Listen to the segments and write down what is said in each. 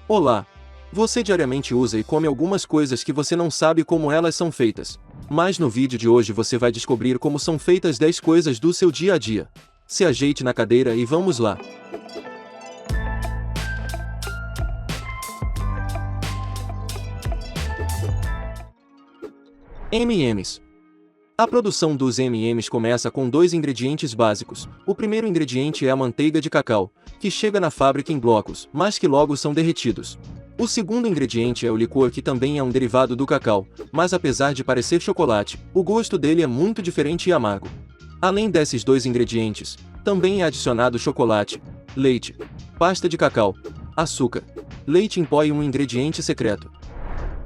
Olá! Você diariamente usa e come algumas coisas que você não sabe como elas são feitas. Mas no vídeo de hoje você vai descobrir como são feitas 10 coisas do seu dia a dia. Se ajeite na cadeira e vamos lá! M&M's. A produção dos M&M's começa com dois ingredientes básicos. O primeiro ingrediente é a manteiga de cacau, que chega na fábrica em blocos, mas que logo são derretidos. O segundo ingrediente é o licor, que também é um derivado do cacau, mas apesar de parecer chocolate, o gosto dele é muito diferente e amargo. Além desses dois ingredientes, também é adicionado chocolate, leite, pasta de cacau, açúcar, leite em pó e um ingrediente secreto.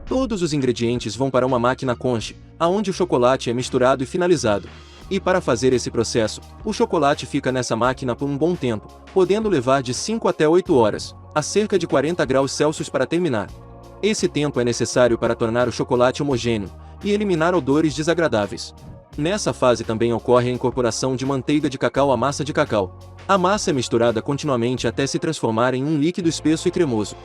Todos os ingredientes vão para uma máquina conche, aonde o chocolate é misturado e finalizado. E para fazer esse processo, o chocolate fica nessa máquina por um bom tempo, podendo levar de 5 até 8 horas, a cerca de 40 graus Celsius para terminar. Esse tempo é necessário para tornar o chocolate homogêneo e eliminar odores desagradáveis. Nessa fase também ocorre a incorporação de manteiga de cacau à massa de cacau. A massa é misturada continuamente até se transformar em um líquido espesso e cremoso.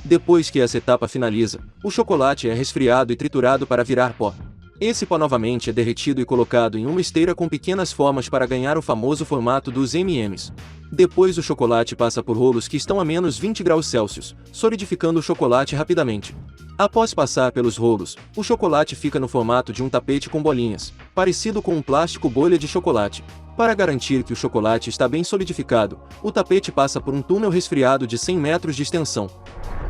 Depois que essa etapa finaliza, o chocolate é resfriado e triturado para virar pó. Esse pó novamente é derretido e colocado em uma esteira com pequenas formas para ganhar o famoso formato dos M&M's. Depois o chocolate passa por rolos que estão a menos 20 graus Celsius, solidificando o chocolate rapidamente. Após passar pelos rolos, o chocolate fica no formato de um tapete com bolinhas, parecido com um plástico bolha de chocolate. Para garantir que o chocolate está bem solidificado, o tapete passa por um túnel resfriado de 100 metros de extensão.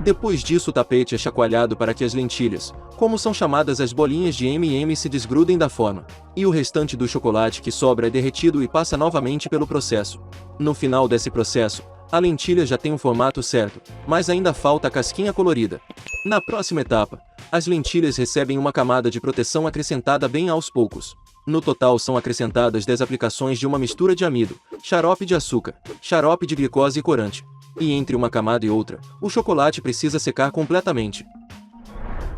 Depois disso o tapete é chacoalhado para que as lentilhas, como são chamadas as bolinhas de M&M, se desgrudem da forma, e o restante do chocolate que sobra é derretido e passa novamente pelo processo. No final desse processo, a lentilha já tem o formato certo, mas ainda falta a casquinha colorida. Na próxima etapa, as lentilhas recebem uma camada de proteção acrescentada bem aos poucos. No total são acrescentadas 10 aplicações de uma mistura de amido, xarope de açúcar, xarope de glicose e corante. E entre uma camada e outra, o chocolate precisa secar completamente.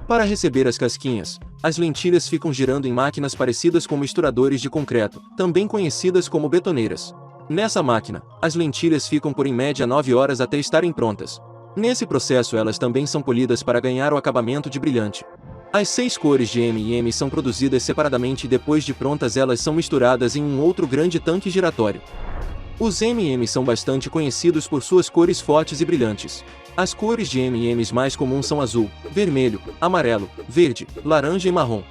Para receber as casquinhas, as lentilhas ficam girando em máquinas parecidas com misturadores de concreto, também conhecidas como betoneiras. Nessa máquina, as lentilhas ficam por em média 9 horas até estarem prontas. Nesse processo elas também são polidas para ganhar o acabamento de brilhante. As 6 cores de M&M são produzidas separadamente e depois de prontas elas são misturadas em um outro grande tanque giratório. Os M&M são bastante conhecidos por suas cores fortes e brilhantes. As cores de M&M's mais comuns são azul, vermelho, amarelo, verde, laranja e marrom.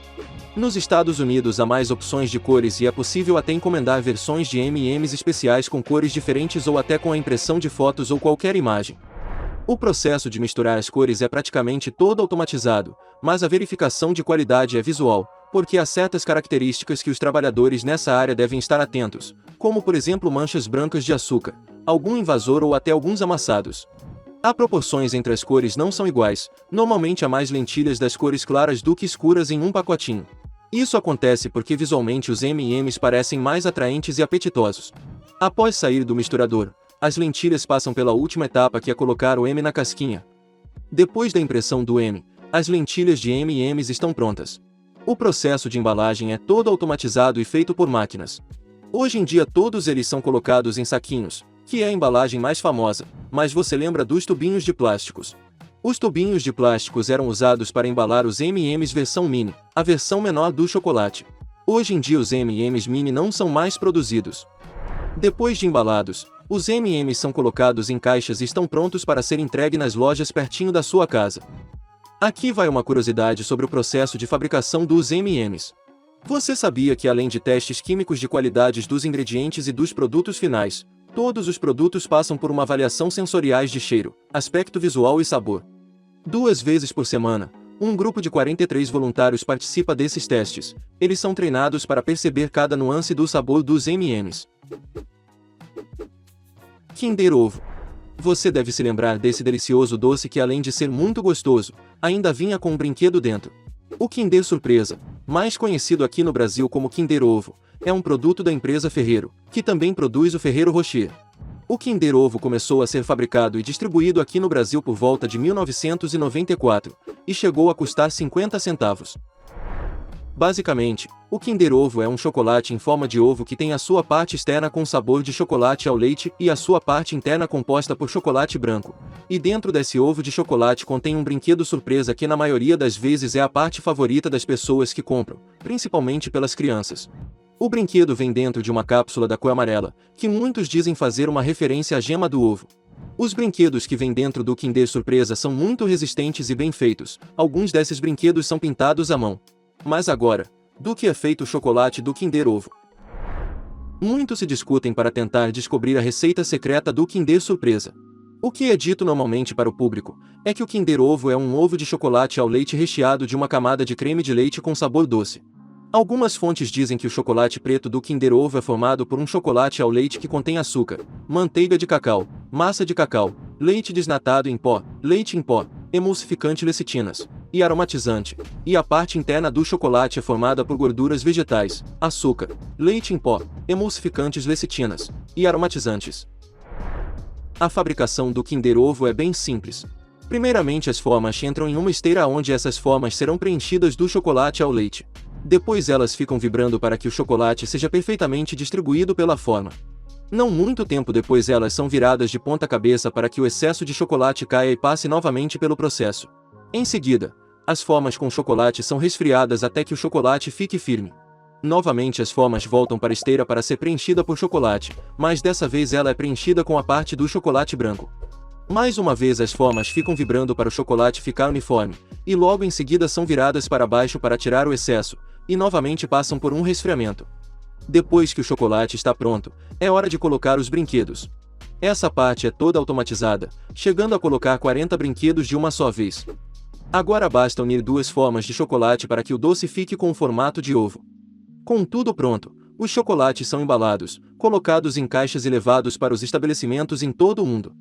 Nos Estados Unidos há mais opções de cores e é possível até encomendar versões de M&M's especiais com cores diferentes ou até com a impressão de fotos ou qualquer imagem. O processo de misturar as cores é praticamente todo automatizado, mas a verificação de qualidade é visual, porque há certas características que os trabalhadores nessa área devem estar atentos, como por exemplo manchas brancas de açúcar, algum invasor ou até alguns amassados. As proporções entre as cores não são iguais, normalmente há mais lentilhas das cores claras do que escuras em um pacotinho. Isso acontece porque visualmente os M&M's parecem mais atraentes e apetitosos. Após sair do misturador, as lentilhas passam pela última etapa, que é colocar o M na casquinha. Depois da impressão do M, as lentilhas de M&M's estão prontas. O processo de embalagem é todo automatizado e feito por máquinas. Hoje em dia todos eles são colocados em saquinhos, que é a embalagem mais famosa, mas você lembra dos tubinhos de plásticos? Os tubinhos de plásticos eram usados para embalar os M&M's versão mini, a versão menor do chocolate. Hoje em dia os M&M's mini não são mais produzidos. Depois de embalados, os M&M's são colocados em caixas e estão prontos para ser entregue nas lojas pertinho da sua casa. Aqui vai uma curiosidade sobre o processo de fabricação dos M&M's. Você sabia que além de testes químicos de qualidades dos ingredientes e dos produtos finais, todos os produtos passam por uma avaliação sensoriais de cheiro, aspecto visual e sabor? 2 vezes por semana, um grupo de 43 voluntários participa desses testes. Eles são treinados para perceber cada nuance do sabor dos M&M's. Kinder Ovo. Você deve se lembrar desse delicioso doce que, além de ser muito gostoso, ainda vinha com um brinquedo dentro. O Kinder Surpresa, mais conhecido aqui no Brasil como Kinder Ovo, é um produto da empresa Ferrero, que também produz o Ferrero Rocher. O Kinder Ovo começou a ser fabricado e distribuído aqui no Brasil por volta de 1994, e chegou a custar 50 centavos. Basicamente, o Kinder Ovo é um chocolate em forma de ovo que tem a sua parte externa com sabor de chocolate ao leite e a sua parte interna composta por chocolate branco. E dentro desse ovo de chocolate contém um brinquedo surpresa que na maioria das vezes é a parte favorita das pessoas que compram, principalmente pelas crianças. O brinquedo vem dentro de uma cápsula da cor amarela, que muitos dizem fazer uma referência à gema do ovo. Os brinquedos que vêm dentro do Kinder Surpresa são muito resistentes e bem feitos, alguns desses brinquedos são pintados à mão. Mas agora, do que é feito o chocolate do Kinder Ovo? Muitos se discutem para tentar descobrir a receita secreta do Kinder Surpresa. O que é dito normalmente para o público é que o Kinder Ovo é um ovo de chocolate ao leite recheado de uma camada de creme de leite com sabor doce. Algumas fontes dizem que o chocolate preto do Kinder Ovo é formado por um chocolate ao leite que contém açúcar, manteiga de cacau, massa de cacau, leite desnatado em pó, leite em pó, emulsificante lecitinas e aromatizante, e a parte interna do chocolate é formada por gorduras vegetais, açúcar, leite em pó, emulsificantes lecitinas e aromatizantes. A fabricação do Kinder Ovo é bem simples. Primeiramente as formas entram em uma esteira onde essas formas serão preenchidas do chocolate ao leite. Depois elas ficam vibrando para que o chocolate seja perfeitamente distribuído pela forma. Não muito tempo depois elas são viradas de ponta cabeça para que o excesso de chocolate caia e passe novamente pelo processo. Em seguida, as formas com chocolate são resfriadas até que o chocolate fique firme. Novamente as formas voltam para a esteira para ser preenchida por chocolate, mas dessa vez ela é preenchida com a parte do chocolate branco. Mais uma vez as formas ficam vibrando para o chocolate ficar uniforme, e logo em seguida são viradas para baixo para tirar o excesso, e novamente passam por um resfriamento. Depois que o chocolate está pronto, é hora de colocar os brinquedos. Essa parte é toda automatizada, chegando a colocar 40 brinquedos de uma só vez. Agora basta unir duas formas de chocolate para que o doce fique com o formato de ovo. Com tudo pronto, os chocolates são embalados, colocados em caixas e levados para os estabelecimentos em todo o mundo.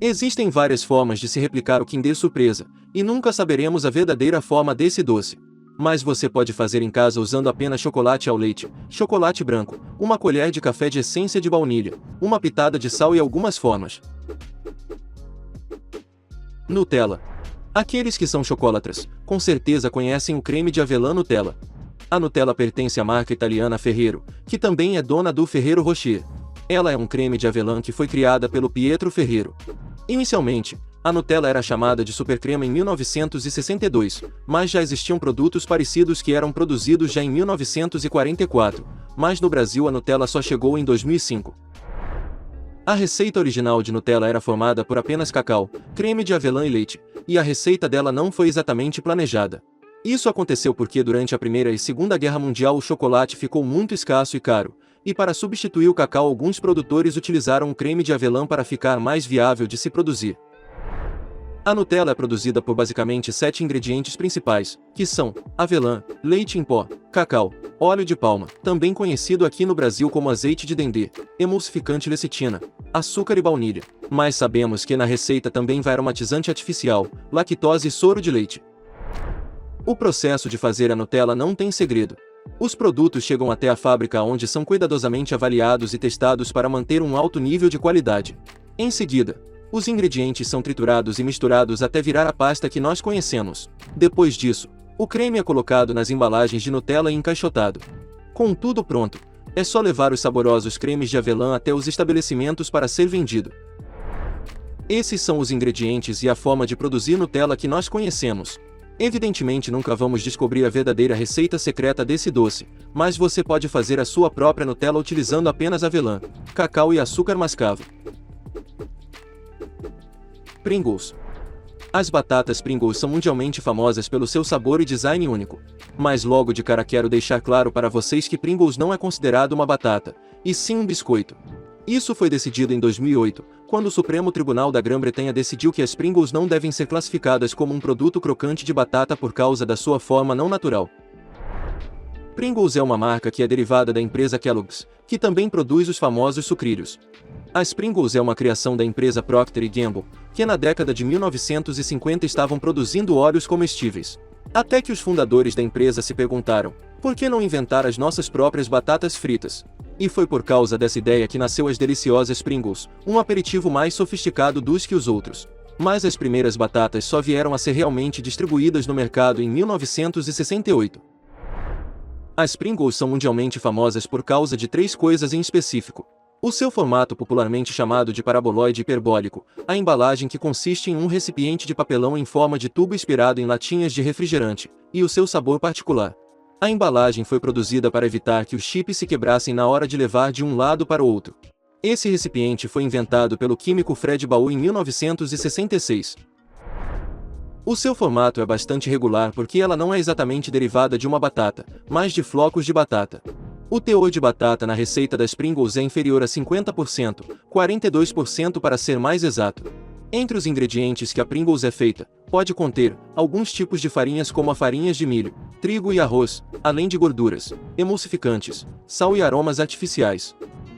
Existem várias formas de se replicar o Kinder Surpresa, e nunca saberemos a verdadeira forma desse doce. Mas você pode fazer em casa usando apenas chocolate ao leite, chocolate branco, uma colher de café de essência de baunilha, uma pitada de sal e algumas formas. Nutella. Aqueles que são chocolatras, com certeza conhecem o creme de avelã Nutella. A Nutella pertence à marca italiana Ferrero, que também é dona do Ferrero Rocher. Ela é um creme de avelã que foi criada pelo Pietro Ferrero. Inicialmente, a Nutella era chamada de supercrema em 1962, mas já existiam produtos parecidos que eram produzidos já em 1944, mas no Brasil a Nutella só chegou em 2005. A receita original de Nutella era formada por apenas cacau, creme de avelã e leite, e a receita dela não foi exatamente planejada. Isso aconteceu porque durante a Primeira e Segunda Guerra Mundial o chocolate ficou muito escasso e caro, e para substituir o cacau alguns produtores utilizaram o creme de avelã para ficar mais viável de se produzir. A Nutella é produzida por basicamente 7 ingredientes principais, que são avelã, leite em pó, cacau, óleo de palma, também conhecido aqui no Brasil como azeite de dendê, emulsificante lecitina, açúcar e baunilha. Mas sabemos que na receita também vai aromatizante artificial, lactose e soro de leite. O processo de fazer a Nutella não tem segredo. Os produtos chegam até a fábrica onde são cuidadosamente avaliados e testados para manter um alto nível de qualidade. Em seguida, os ingredientes são triturados e misturados até virar a pasta que nós conhecemos. Depois disso, o creme é colocado nas embalagens de Nutella e encaixotado. Com tudo pronto, é só levar os saborosos cremes de avelã até os estabelecimentos para ser vendido. Esses são os ingredientes e a forma de produzir Nutella que nós conhecemos. Evidentemente nunca vamos descobrir a verdadeira receita secreta desse doce, mas você pode fazer a sua própria Nutella utilizando apenas avelã, cacau e açúcar mascavo. Pringles. As batatas Pringles são mundialmente famosas pelo seu sabor e design único. Mas logo de cara quero deixar claro para vocês que Pringles não é considerado uma batata, e sim um biscoito. Isso foi decidido em 2008, quando o Supremo Tribunal da Grã-Bretanha decidiu que as Pringles não devem ser classificadas como um produto crocante de batata por causa da sua forma não natural. Pringles é uma marca que é derivada da empresa Kellogg's, que também produz os famosos sucrilhos. As Pringles é uma criação da empresa Procter & Gamble, que na década de 1950 estavam produzindo óleos comestíveis. Até que os fundadores da empresa se perguntaram, por que não inventar as nossas próprias batatas fritas? E foi por causa dessa ideia que nasceu as deliciosas Pringles, um aperitivo mais sofisticado dos que os outros. Mas as primeiras batatas só vieram a ser realmente distribuídas no mercado em 1968. As Pringles são mundialmente famosas por causa de 3 coisas em específico. O seu formato popularmente chamado de paraboloide hiperbólico, a embalagem que consiste em um recipiente de papelão em forma de tubo inspirado em latinhas de refrigerante, e o seu sabor particular. A embalagem foi produzida para evitar que os chips se quebrassem na hora de levar de um lado para o outro. Esse recipiente foi inventado pelo químico Fred Baur em 1966. O seu formato é bastante regular porque ela não é exatamente derivada de uma batata, mas de flocos de batata. O teor de batata na receita das Pringles é inferior a 50%, 42% para ser mais exato. Entre os ingredientes que a Pringles é feita, pode conter alguns tipos de farinhas como a farinhas de milho, trigo e arroz, além de gorduras, emulsificantes, sal e aromas artificiais.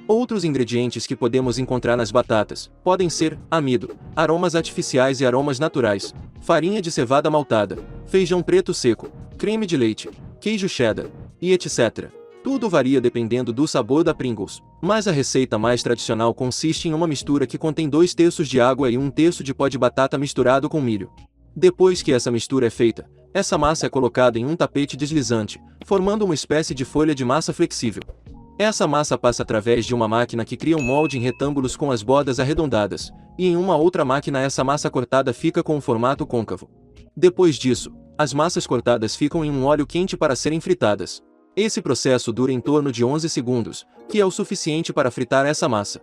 Outros ingredientes que podemos encontrar nas batatas podem ser amido, aromas artificiais e aromas naturais, farinha de cevada maltada, feijão preto seco, creme de leite, queijo cheddar, e etc. Tudo varia dependendo do sabor da Pringles, mas a receita mais tradicional consiste em uma mistura que contém 2/3 de água e 1/3 de pó de batata misturado com milho. Depois que essa mistura é feita, essa massa é colocada em um tapete deslizante, formando uma espécie de folha de massa flexível. Essa massa passa através de uma máquina que cria um molde em retângulos com as bordas arredondadas, e em uma outra máquina essa massa cortada fica com um formato côncavo. Depois disso, as massas cortadas ficam em um óleo quente para serem fritadas. Esse processo dura em torno de 11 segundos, que é o suficiente para fritar essa massa.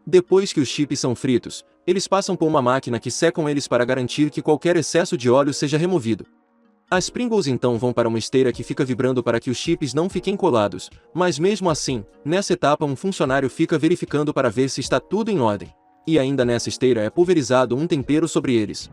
Depois que os chips são fritos, eles passam por uma máquina que secam eles para garantir que qualquer excesso de óleo seja removido. As Pringles então vão para uma esteira que fica vibrando para que os chips não fiquem colados, mas mesmo assim, nessa etapa um funcionário fica verificando para ver se está tudo em ordem. E ainda nessa esteira é pulverizado um tempero sobre eles.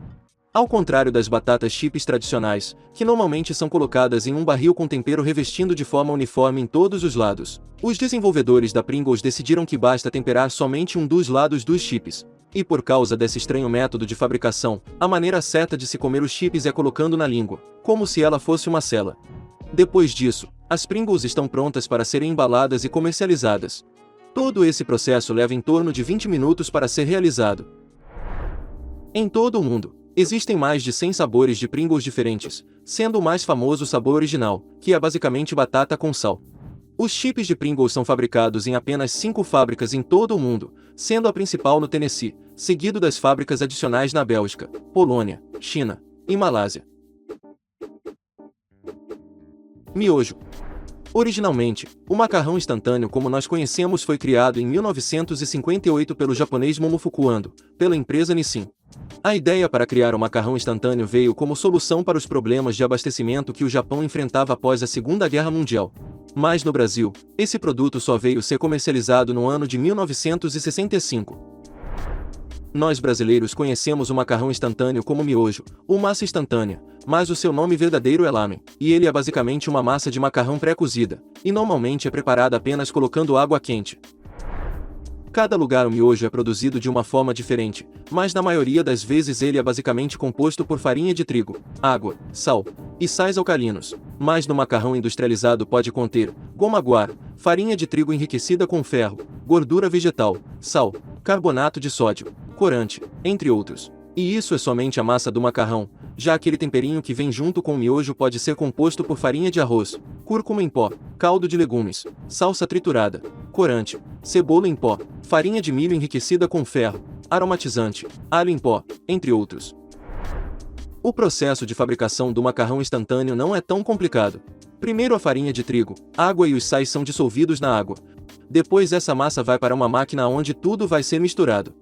Ao contrário das batatas chips tradicionais, que normalmente são colocadas em um barril com tempero revestindo de forma uniforme em todos os lados, os desenvolvedores da Pringles decidiram que basta temperar somente um dos lados dos chips. E por causa desse estranho método de fabricação, a maneira certa de se comer os chips é colocando na língua, como se ela fosse uma cela. Depois disso, as Pringles estão prontas para serem embaladas e comercializadas. Todo esse processo leva em torno de 20 minutos para ser realizado. Em todo o mundo, existem mais de 100 sabores de Pringles diferentes, sendo o mais famoso o sabor original, que é basicamente batata com sal. Os chips de Pringles são fabricados em apenas 5 fábricas em todo o mundo, sendo a principal no Tennessee, seguido das fábricas adicionais na Bélgica, Polônia, China e Malásia. Miojo. Originalmente, o macarrão instantâneo como nós conhecemos foi criado em 1958 pelo japonês Momofuku Ando, pela empresa Nissin. A ideia para criar o macarrão instantâneo veio como solução para os problemas de abastecimento que o Japão enfrentava após a Segunda Guerra Mundial. Mas no Brasil, esse produto só veio ser comercializado no ano de 1965. Nós brasileiros conhecemos o macarrão instantâneo como miojo, ou massa instantânea, mas o seu nome verdadeiro é lamen, e ele é basicamente uma massa de macarrão pré-cozida, e normalmente é preparada apenas colocando água quente. Cada lugar o miojo é produzido de uma forma diferente, mas na maioria das vezes ele é basicamente composto por farinha de trigo, água, sal e sais alcalinos, mas no macarrão industrializado pode conter goma guar, farinha de trigo enriquecida com ferro, gordura vegetal, sal, carbonato de sódio, corante, entre outros. E isso é somente a massa do macarrão, já aquele temperinho que vem junto com o miojo pode ser composto por farinha de arroz, cúrcuma em pó, caldo de legumes, salsa triturada, corante, cebola em pó, farinha de milho enriquecida com ferro, aromatizante, alho em pó, entre outros. O processo de fabricação do macarrão instantâneo não é tão complicado. Primeiro a farinha de trigo, água e os sais são dissolvidos na água. Depois essa massa vai para uma máquina onde tudo vai ser misturado.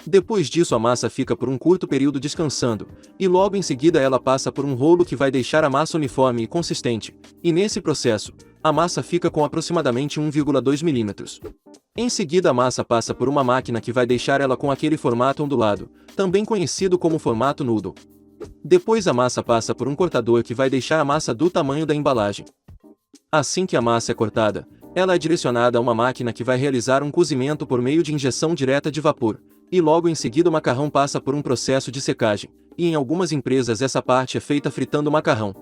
Depois disso a massa fica por um curto período descansando, e logo em seguida ela passa por um rolo que vai deixar a massa uniforme e consistente, e nesse processo, a massa fica com aproximadamente 1,2 mm. Em seguida a massa passa por uma máquina que vai deixar ela com aquele formato ondulado, também conhecido como formato noodle. Depois a massa passa por um cortador que vai deixar a massa do tamanho da embalagem. Assim que a massa é cortada, ela é direcionada a uma máquina que vai realizar um cozimento por meio de injeção direta de vapor, e logo em seguida o macarrão passa por um processo de secagem, e em algumas empresas essa parte é feita fritando o macarrão.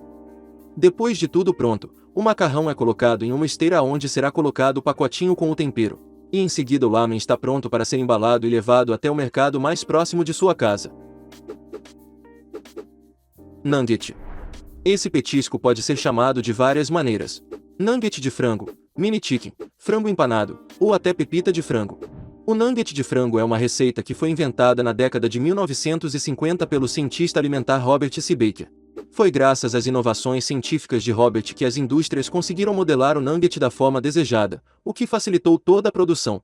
Depois de tudo pronto, o macarrão é colocado em uma esteira onde será colocado o pacotinho com o tempero, e em seguida o lamen está pronto para ser embalado e levado até o mercado mais próximo de sua casa. Nugget. Esse petisco pode ser chamado de várias maneiras. Nugget de frango, mini chicken, frango empanado, ou até pepita de frango. O nugget de frango é uma receita que foi inventada na década de 1950 pelo cientista alimentar Robert C. Baker. Foi graças às inovações científicas de Robert que as indústrias conseguiram modelar o nugget da forma desejada, o que facilitou toda a produção.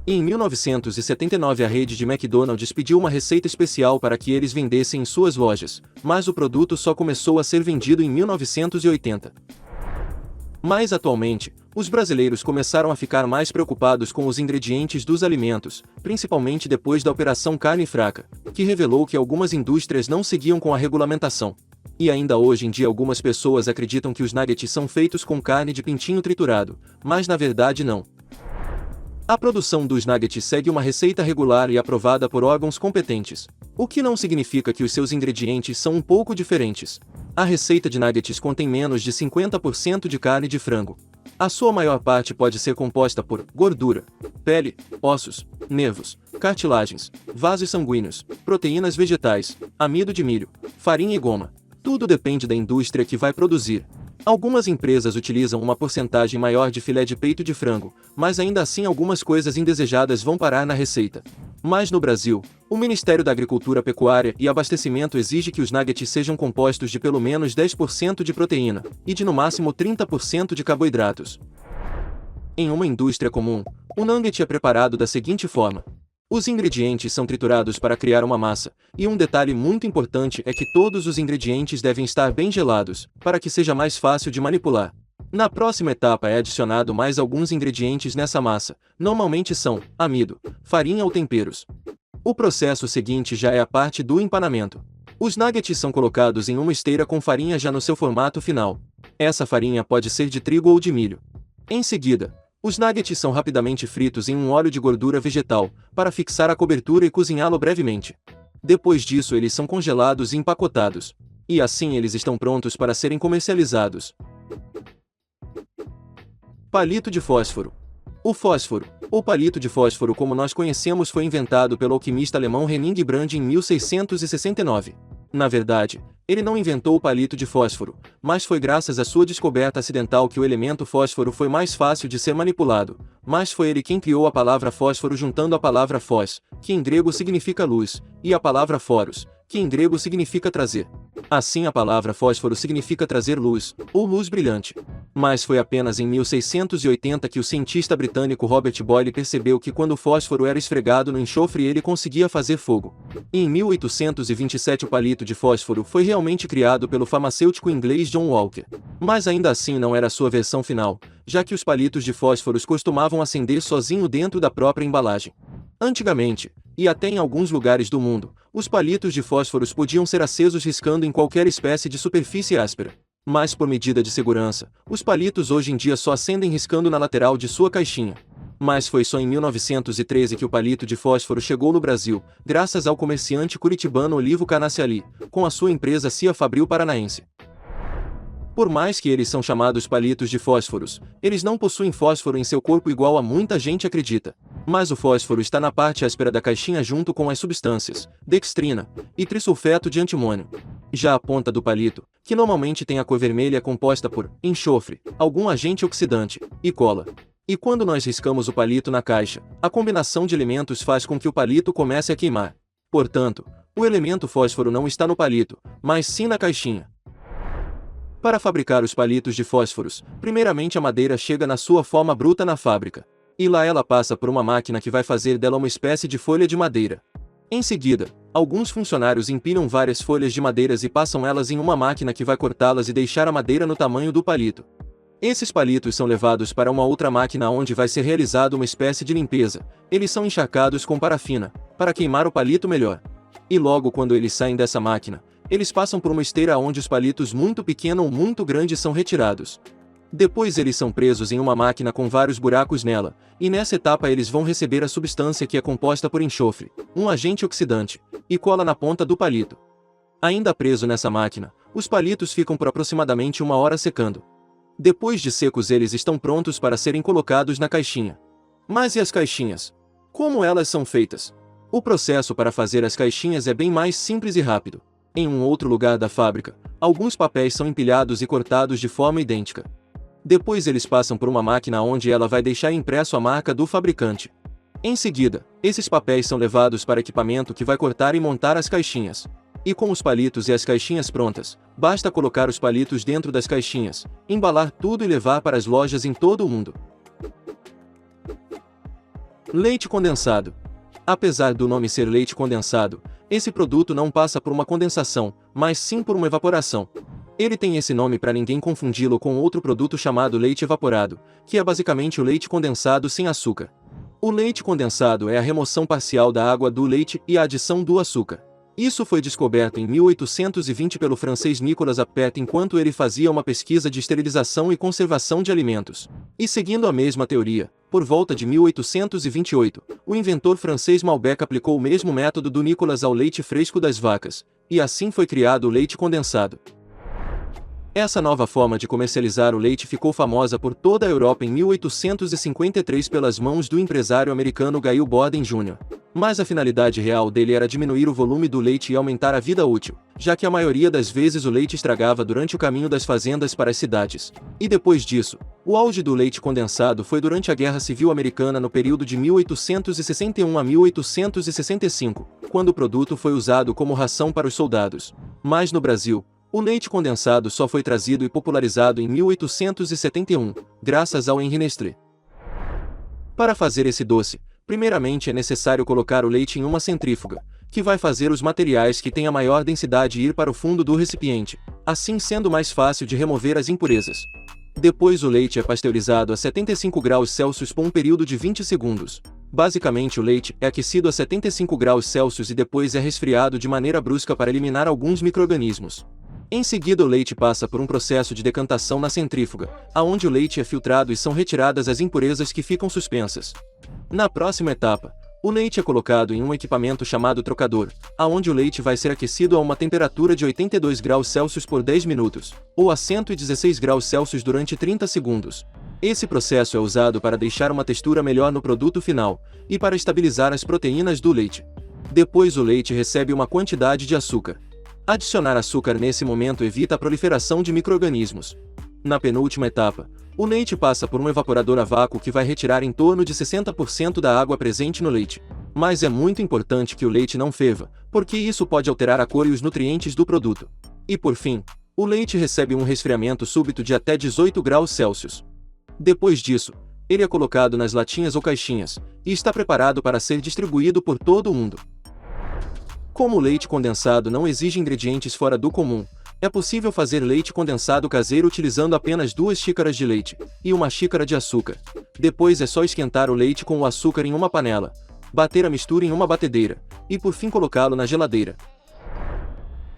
Em 1979 a rede de McDonald's pediu uma receita especial para que eles vendessem em suas lojas, mas o produto só começou a ser vendido em 1980. Mas atualmente, os brasileiros começaram a ficar mais preocupados com os ingredientes dos alimentos, principalmente depois da Operação Carne Fraca, que revelou que algumas indústrias não seguiam com a regulamentação. E ainda hoje em dia algumas pessoas acreditam que os nuggets são feitos com carne de pintinho triturado, mas na verdade não. A produção dos nuggets segue uma receita regular e aprovada por órgãos competentes, o que não significa que os seus ingredientes são um pouco diferentes. A receita de nuggets contém menos de 50% de carne de frango. A sua maior parte pode ser composta por gordura, pele, ossos, nervos, cartilagens, vasos sanguíneos, proteínas vegetais, amido de milho, farinha e goma. Tudo depende da indústria que vai produzir. Algumas empresas utilizam uma porcentagem maior de filé de peito de frango, mas ainda assim algumas coisas indesejadas vão parar na receita. Mas no Brasil, o Ministério da Agricultura, Pecuária e Abastecimento exige que os nuggets sejam compostos de pelo menos 10% de proteína, e de no máximo 30% de carboidratos. Em uma indústria comum, o nugget é preparado da seguinte forma. Os ingredientes são triturados para criar uma massa, e um detalhe muito importante é que todos os ingredientes devem estar bem gelados, para que seja mais fácil de manipular. Na próxima etapa é adicionado mais alguns ingredientes nessa massa, normalmente são amido, farinha ou temperos. O processo seguinte já é a parte do empanamento. Os nuggets são colocados em uma esteira com farinha já no seu formato final. Essa farinha pode ser de trigo ou de milho. Em seguida, os nuggets são rapidamente fritos em um óleo de gordura vegetal, para fixar a cobertura e cozinhá-lo brevemente. Depois disso eles são congelados e empacotados. E assim eles estão prontos para serem comercializados. Palito de fósforo. O fósforo, ou palito de fósforo como nós conhecemos, foi inventado pelo alquimista alemão Henning Brand em 1669. Na verdade, ele não inventou o palito de fósforo, mas foi graças à sua descoberta acidental que o elemento fósforo foi mais fácil de ser manipulado, mas foi ele quem criou a palavra fósforo juntando a palavra fós, que em grego significa luz, e a palavra foros, que em grego significa trazer. Assim a palavra fósforo significa trazer luz, ou luz brilhante. Mas foi apenas em 1680 que o cientista britânico Robert Boyle percebeu que quando o fósforo era esfregado no enxofre ele conseguia fazer fogo. E em 1827 o palito de fósforo foi realmente criado pelo farmacêutico inglês John Walker. Mas ainda assim não era a sua versão final, já que os palitos de fósforos costumavam acender sozinho dentro da própria embalagem. Antigamente, e até em alguns lugares do mundo, os palitos de fósforos podiam ser acesos riscando em qualquer espécie de superfície áspera. Mas por medida de segurança, os palitos hoje em dia só acendem riscando na lateral de sua caixinha. Mas foi só em 1913 que o palito de fósforo chegou no Brasil, graças ao comerciante curitibano Olivo Canaciali, com a sua empresa Cia Fabril Paranaense. Por mais que eles são chamados palitos de fósforos, eles não possuem fósforo em seu corpo igual a muita gente acredita. Mas o fósforo está na parte áspera da caixinha junto com as substâncias, dextrina, e trisulfeto de antimônio. Já a ponta do palito, que normalmente tem a cor vermelha, é composta por enxofre, algum agente oxidante, e cola. E quando nós riscamos o palito na caixa, a combinação de elementos faz com que o palito comece a queimar. Portanto, o elemento fósforo não está no palito, mas sim na caixinha. Para fabricar os palitos de fósforos, primeiramente a madeira chega na sua forma bruta na fábrica. E lá ela passa por uma máquina que vai fazer dela uma espécie de folha de madeira. Em seguida, alguns funcionários empilham várias folhas de madeiras e passam elas em uma máquina que vai cortá-las e deixar a madeira no tamanho do palito. Esses palitos são levados para uma outra máquina onde vai ser realizada uma espécie de limpeza. Eles são encharcados com parafina, para queimar o palito melhor. E logo quando eles saem dessa máquina, eles passam por uma esteira onde os palitos muito pequenos ou muito grandes são retirados. Depois eles são presos em uma máquina com vários buracos nela, e nessa etapa eles vão receber a substância que é composta por enxofre, um agente oxidante, e cola na ponta do palito. Ainda preso nessa máquina, os palitos ficam por aproximadamente 1 hora secando. Depois de secos eles estão prontos para serem colocados na caixinha. Mas e as caixinhas? Como elas são feitas? O processo para fazer as caixinhas é bem mais simples e rápido. Em um outro lugar da fábrica, alguns papéis são empilhados e cortados de forma idêntica. Depois eles passam por uma máquina onde ela vai deixar impresso a marca do fabricante. Em seguida, esses papéis são levados para equipamento que vai cortar e montar as caixinhas. E com os palitos e as caixinhas prontas, basta colocar os palitos dentro das caixinhas, embalar tudo e levar para as lojas em todo o mundo. Leite condensado. Apesar do nome ser leite condensado, esse produto não passa por uma condensação, mas sim por uma evaporação. Ele tem esse nome para ninguém confundi-lo com outro produto chamado leite evaporado, que é basicamente o leite condensado sem açúcar. O leite condensado é a remoção parcial da água do leite e a adição do açúcar. Isso foi descoberto em 1820 pelo francês Nicolas Appert enquanto ele fazia uma pesquisa de esterilização e conservação de alimentos. E seguindo a mesma teoria, por volta de 1828, o inventor francês Malbec aplicou o mesmo método do Nicolas ao leite fresco das vacas, e assim foi criado o leite condensado. Essa nova forma de comercializar o leite ficou famosa por toda a Europa em 1853 pelas mãos do empresário americano Gail Borden Jr. Mas a finalidade real dele era diminuir o volume do leite e aumentar a vida útil, já que a maioria das vezes o leite estragava durante o caminho das fazendas para as cidades. E depois disso, o auge do leite condensado foi durante a Guerra Civil Americana no período de 1861 a 1865, quando o produto foi usado como ração para os soldados. Mas no Brasil, o leite condensado só foi trazido e popularizado em 1871, graças ao Henri Nestlé. Para fazer esse doce, primeiramente é necessário colocar o leite em uma centrífuga, que vai fazer os materiais que têm a maior densidade ir para o fundo do recipiente, assim sendo mais fácil de remover as impurezas. Depois o leite é pasteurizado a 75 graus Celsius por um período de 20 segundos. Basicamente o leite é aquecido a 75 graus Celsius e depois é resfriado de maneira brusca para eliminar alguns micro-organismos. Em seguida o leite passa por um processo de decantação na centrífuga, aonde o leite é filtrado e são retiradas as impurezas que ficam suspensas. Na próxima etapa, o leite é colocado em um equipamento chamado trocador, aonde o leite vai ser aquecido a uma temperatura de 82 graus Celsius por 10 minutos, ou a 116 graus Celsius durante 30 segundos. Esse processo é usado para deixar uma textura melhor no produto final, e para estabilizar as proteínas do leite. Depois o leite recebe uma quantidade de açúcar. Adicionar açúcar nesse momento evita a proliferação de micro-organismos. Na penúltima etapa, o leite passa por um evaporador a vácuo que vai retirar em torno de 60% da água presente no leite. Mas é muito importante que o leite não ferva, porque isso pode alterar a cor e os nutrientes do produto. E por fim, o leite recebe um resfriamento súbito de até 18 graus Celsius. Depois disso, ele é colocado nas latinhas ou caixinhas, e está preparado para ser distribuído por todo o mundo. Como o leite condensado não exige ingredientes fora do comum, é possível fazer leite condensado caseiro utilizando apenas 2 xícaras de leite e 1 xícara de açúcar. Depois é só esquentar o leite com o açúcar em uma panela, bater a mistura em uma batedeira e por fim colocá-lo na geladeira.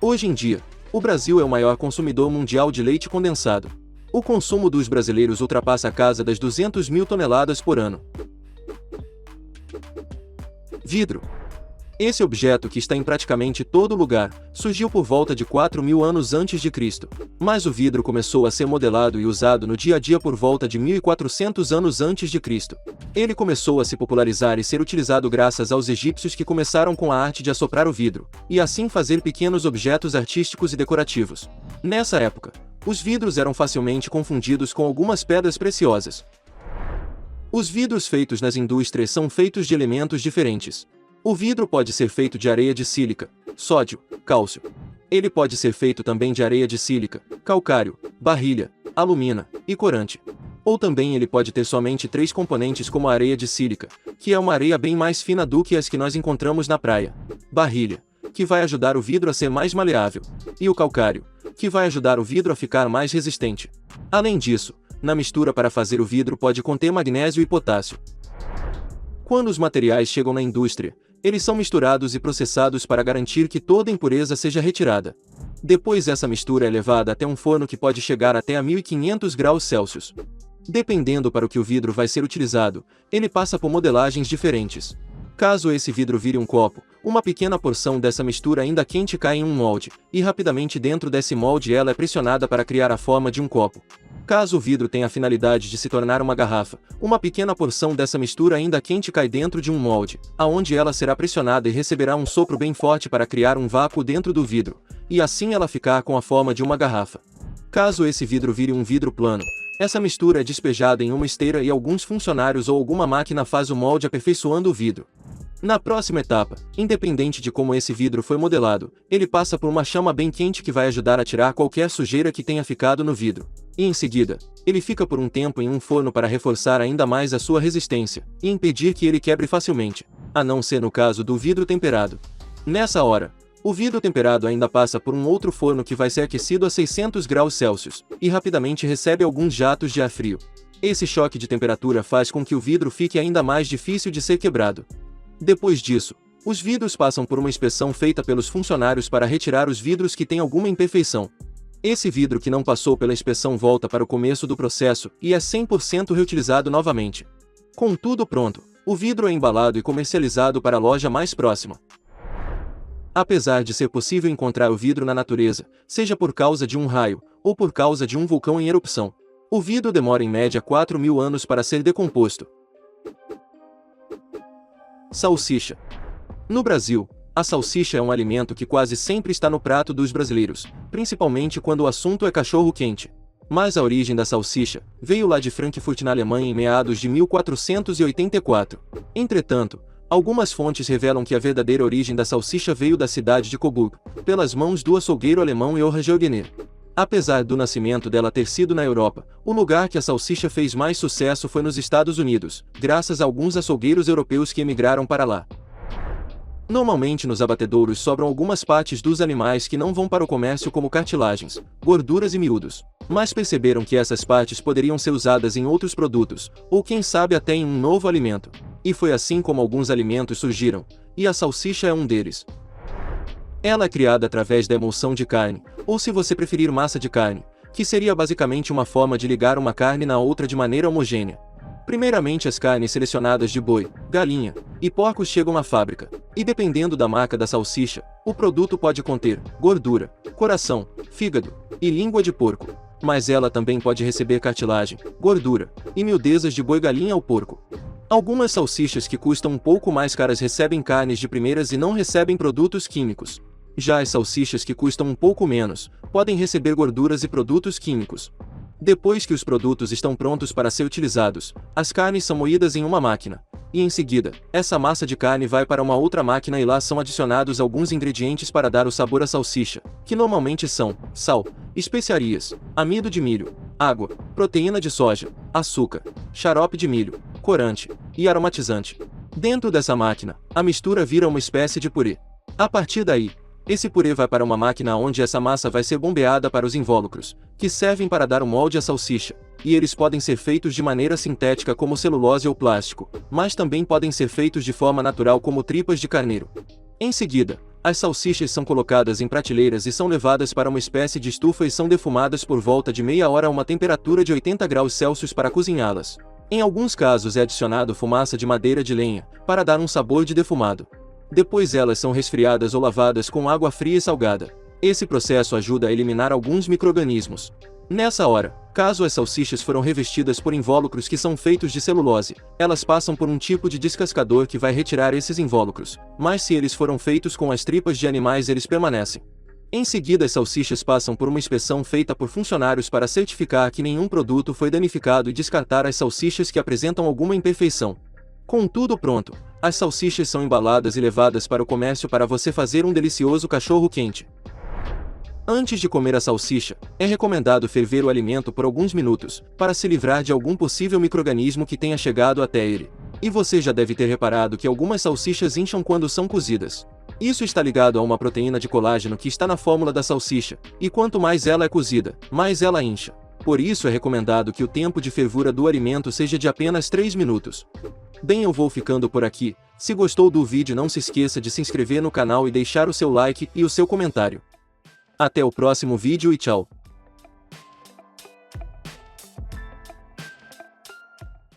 Hoje em dia, o Brasil é o maior consumidor mundial de leite condensado. O consumo dos brasileiros ultrapassa a casa das 200 mil toneladas por ano. Vidro. Esse objeto, que está em praticamente todo lugar, surgiu por volta de 4.000 anos antes de Cristo. Mas o vidro começou a ser modelado e usado no dia a dia por volta de 1.400 anos antes de Cristo. Ele começou a se popularizar e ser utilizado graças aos egípcios que começaram com a arte de assoprar o vidro, e assim fazer pequenos objetos artísticos e decorativos. Nessa época, os vidros eram facilmente confundidos com algumas pedras preciosas. Os vidros feitos nas indústrias são feitos de elementos diferentes. O vidro pode ser feito de areia de sílica, sódio, cálcio. Ele pode ser feito também de areia de sílica, calcário, barrilha, alumina e corante. Ou também ele pode ter somente 3 componentes como a areia de sílica, que é uma areia bem mais fina do que as que nós encontramos na praia. Barrilha, que vai ajudar o vidro a ser mais maleável. E o calcário, que vai ajudar o vidro a ficar mais resistente. Além disso, na mistura para fazer o vidro pode conter magnésio e potássio. Quando os materiais chegam na indústria, eles são misturados e processados para garantir que toda impureza seja retirada. Depois essa mistura é levada até um forno que pode chegar até a 1.500 graus Celsius. Dependendo para o que o vidro vai ser utilizado, ele passa por modelagens diferentes. Caso esse vidro vire um copo, uma pequena porção dessa mistura ainda quente cai em um molde, e rapidamente dentro desse molde ela é pressionada para criar a forma de um copo. Caso o vidro tenha a finalidade de se tornar uma garrafa, uma pequena porção dessa mistura ainda quente cai dentro de um molde, aonde ela será pressionada e receberá um sopro bem forte para criar um vácuo dentro do vidro, e assim ela ficar com a forma de uma garrafa. Caso esse vidro vire um vidro plano, Essa mistura é despejada em uma esteira e alguns funcionários ou alguma máquina faz o molde aperfeiçoando o vidro. Na próxima etapa, independente de como esse vidro foi modelado, ele passa por uma chama bem quente que vai ajudar a tirar qualquer sujeira que tenha ficado no vidro. E em seguida, ele fica por um tempo em um forno para reforçar ainda mais a sua resistência e impedir que ele quebre facilmente, a não ser no caso do vidro temperado. Nessa hora, o vidro temperado ainda passa por um outro forno que vai ser aquecido a 600 graus Celsius e rapidamente recebe alguns jatos de ar frio. Esse choque de temperatura faz com que o vidro fique ainda mais difícil de ser quebrado. Depois disso, os vidros passam por uma inspeção feita pelos funcionários para retirar os vidros que têm alguma imperfeição. Esse vidro que não passou pela inspeção volta para o começo do processo e é 100% reutilizado novamente. Com tudo pronto, o vidro é embalado e comercializado para a loja mais próxima. Apesar de ser possível encontrar o vidro na natureza, seja por causa de um raio ou por causa de um vulcão em erupção, o vidro demora em média 4.000 anos para ser decomposto. Salsicha. No Brasil, a salsicha é um alimento que quase sempre está no prato dos brasileiros, principalmente quando o assunto é cachorro-quente. Mas a origem da salsicha veio lá de Frankfurt na Alemanha em meados de 1484. Entretanto, algumas fontes revelam que a verdadeira origem da salsicha veio da cidade de Coburg, pelas mãos do açougueiro alemão Johann Georgener. Apesar do nascimento dela ter sido na Europa, o lugar que a salsicha fez mais sucesso foi nos Estados Unidos, graças a alguns açougueiros europeus que emigraram para lá. Normalmente nos abatedouros sobram algumas partes dos animais que não vão para o comércio como cartilagens, gorduras e miúdos, mas perceberam que essas partes poderiam ser usadas em outros produtos, ou quem sabe até em um novo alimento. E foi assim como alguns alimentos surgiram, e a salsicha é um deles. Ela é criada através da emulsão de carne, ou se você preferir massa de carne, que seria basicamente uma forma de ligar uma carne na outra de maneira homogênea. Primeiramente as carnes selecionadas de boi, galinha e porcos chegam à fábrica, e dependendo da marca da salsicha, o produto pode conter gordura, coração, fígado e língua de porco, mas ela também pode receber cartilagem, gordura e miudezas de boi, galinha ou porco. Algumas salsichas que custam um pouco mais caras recebem carnes de primeiras e não recebem produtos químicos. Já as salsichas que custam um pouco menos, podem receber gorduras e produtos químicos. Depois que os produtos estão prontos para ser utilizados, as carnes são moídas em uma máquina, e em seguida, essa massa de carne vai para uma outra máquina e lá são adicionados alguns ingredientes para dar o sabor à salsicha, que normalmente são sal, especiarias, amido de milho, água, proteína de soja, açúcar, xarope de milho, corante e aromatizante. Dentro dessa máquina, a mistura vira uma espécie de purê. A partir daí, esse purê vai para uma máquina onde essa massa vai ser bombeada para os invólucros, que servem para dar o molde à salsicha, e eles podem ser feitos de maneira sintética como celulose ou plástico, mas também podem ser feitos de forma natural como tripas de carneiro. Em seguida, as salsichas são colocadas em prateleiras e são levadas para uma espécie de estufa e são defumadas por volta de meia hora a uma temperatura de 80 graus Celsius para cozinhá-las. Em alguns casos é adicionado fumaça de madeira de lenha, para dar um sabor de defumado. Depois elas são resfriadas ou lavadas com água fria e salgada. Esse processo ajuda a eliminar alguns micro-organismos. Nessa hora, caso as salsichas foram revestidas por invólucros que são feitos de celulose, elas passam por um tipo de descascador que vai retirar esses invólucros, mas se eles foram feitos com as tripas de animais eles permanecem. Em seguida as salsichas passam por uma inspeção feita por funcionários para certificar que nenhum produto foi danificado e descartar as salsichas que apresentam alguma imperfeição. Com tudo pronto, as salsichas são embaladas e levadas para o comércio para você fazer um delicioso cachorro-quente. Antes de comer a salsicha, é recomendado ferver o alimento por alguns minutos, para se livrar de algum possível micro-organismo que tenha chegado até ele. E você já deve ter reparado que algumas salsichas incham quando são cozidas. Isso está ligado a uma proteína de colágeno que está na fórmula da salsicha, e quanto mais ela é cozida, mais ela incha. Por isso é recomendado que o tempo de fervura do alimento seja de apenas 3 minutos. Bem, eu vou ficando por aqui. Se gostou do vídeo, não se esqueça de se inscrever no canal e deixar o seu like e o seu comentário. Até o próximo vídeo e tchau!